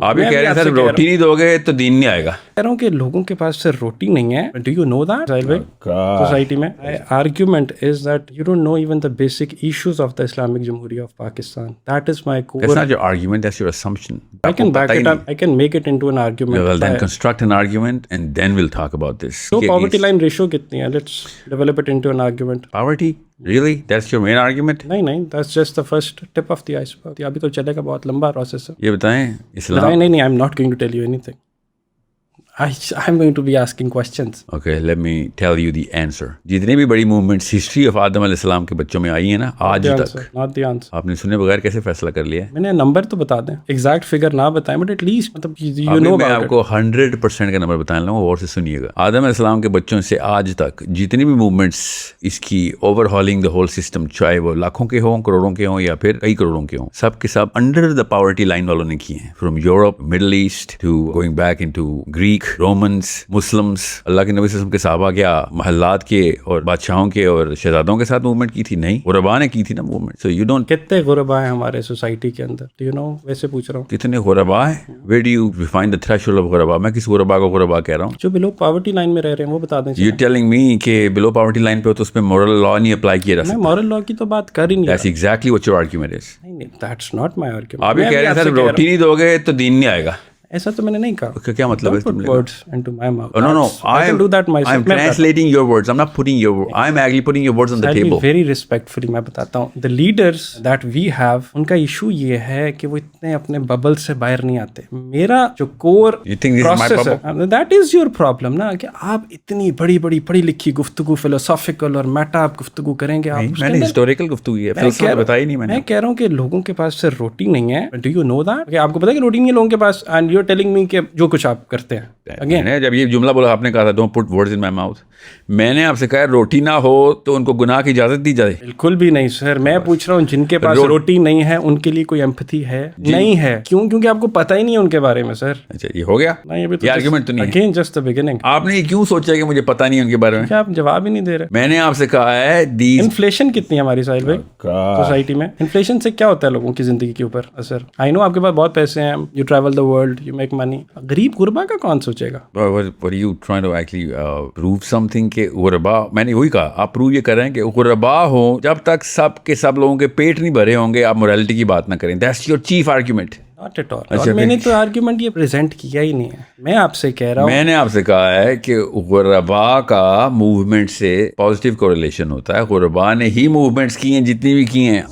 आप ये कह रहे हैं सर रोटी नहीं दोगे तो दीन नहीं आएगा। कह रहा हूँ कि लोगों के पास सिर्फ रोटी नहीं है। Do you know that society में argument is that you don't know even the basic issues of the Islamic Jamhuriya of Pakistan. That is my core. That's not your argument, that's your assumption. I can back it up. I can make it into an argument. Well, then construct an argument and then we'll talk about this. So poverty line ratio कितनी है? Let's develop it into an argument. Poverty? Really? That's your main argument? नहीं, that's just the first tip of the iceberg. अभी तो चलेगा, बहुत लंबा process है। ये बताएं इस्लाम। नहीं, I'm not going to tell you anything. I'm going to be asking questions. Okay, let me tell you the answer. जितनी भी बड़ी मूवमेंट्स हिस्ट्री ऑफ आदम अलैहिस्सलाम के बच्चों में आई है ना आज तक, not the answer. आपने सुने बगैर कैसे फैसला कर लिया है? मैंने नंबर तो बता दें, एग्जैक्ट फिगर ना बताएं, बट एटलीस्ट मतलब you know मैं आपको 100% का नंबर बताने लगा, और से सुनिएगा। आदम अलैहिस्सलाम के बच्चों से आज तक जितनी भी मूवमेंट्स इसकी ओवरहॉलिंग द होल सिस्टम, चाहे वो लाखों के हों, करोड़ों के हों या फिर कई करोड़ों के हों, सब के सब अंडर द पॉवर्टी लाइन वालों ने किए हैं। From Europe, Middle East to going back into Greek, Romans, Muslims, अल्लाह के नबी सल्लल्लाहु अलैहि वसल्लम के सहाबा क्या महल्लात के और बादशाहों के और शहजादों के साथ मूवमेंट की थी? नहीं, गुरबा ने की थी ना मूवमेंट। So you don't. कितने गुरबा है हमारे सोसाइटी के अंदर? Do you know? वैसे पूछ रहा हूँ, कितने गुरबा है? Where do you find the threshold of गुरबा? मैं किस गुरबा को गुरबा कह रहा हूँ? जो बिलो पॉवर्टी लाइन में रह रहे हैं वो बता दें। यू टेलिंग मी कि बिलो पॉवर्टी लाइन पे हो तो उस पे मॉरल लॉ नहीं अप्लाई किया जा सकता? मैं मॉरल लॉ की तो बात कर ही नहीं। That's exactly what your argument is. नहीं, दैट्स नॉट माय आर्गुमेंट। आप ये कह रहे हैं सर रोटी नहीं दोगे तो दीन नहीं आएगा। ऐसा तो मैंने नहीं कहा। क्या मतलब है? Words into my mouth. No. I can do that myself. I'm translating your words. I'm not putting your words. I'm actually putting your words on the table. Very respectfully मैं बताता हूँ. The leaders that we have, उनका issue ये है कि वो इतने अपने बबल से बाहर नहीं आते। मेरा जो core process है, that is your problem ना, कि आप इतनी बड़ी पढ़ी लिखी गुफ्तगू philosophical और meta आप गुफ्तगू करेंगे। मैंने historical गुफ्तगू की है, फिलोसफी बताई नहीं मैंने। मैं कह रहा हूँ कि लोगों के पास सिर्फ रोटी नहीं है। Do you know that? आपको पता है कि रोटी नहीं है लोगों के पास, and you're telling me कि जो कुछ आप करते हैं। Again, जब ये जुमला बोला आपने कहा था don't put words in my mouth, मैंने आपसे कहा रोटी ना हो तो उनको गुनाह की इजाजत दी जाए? बिल्कुल भी नहीं सर। मैं पूछ रहा हूँ जिनके पास रोटी नहीं है उनके लिए कोई एम्पैथी है? नहीं है। क्यों? क्योंकि आपको पता ही नहीं है उनके बारे में सर। अच्छा, ये हो गया? नहीं, अभी ये आर्गुमेंट तो नहीं है। Again just the beginning. आपने क्यों सोचा कि मुझे पता नहीं है उनके बारे में? क्या आप जवाब ही नहीं दे रहे? मैंने आपसे कहा है इन्फ्लेशन कितनी है हमारी साहिल भाई सोसाइटी में? इन्फ्लेशन से क्या होता है लोगों की जिंदगी के ऊपर असर? आई नो आपके पास बहुत पैसे हैं, you travel the world, you make money. गरीब गुरबा का कौन सोचेगा? What are you trying to actually prove something के गुरबा? मैंने वही कहा, आप प्रूव ये कर रहे हैं कि गुरबा हो जब तक सब के सब लोगों के पेट नहीं भरे होंगे, आप मोरालिटी की बात ना करें। That's your chief argument. Not at all. और मैंने तो आर्ग्यूमेंट ये प्रेजेंट किया ही नहीं है। मैं आपसे कह रहा हूँ, मैंने आपसे कहा है कि गुरबा का मूवमेंट से पॉजिटिव कोरिलेशन होता है। गुरबा ने ही मूवमेंट्स की हैं जितनी भी की हैं।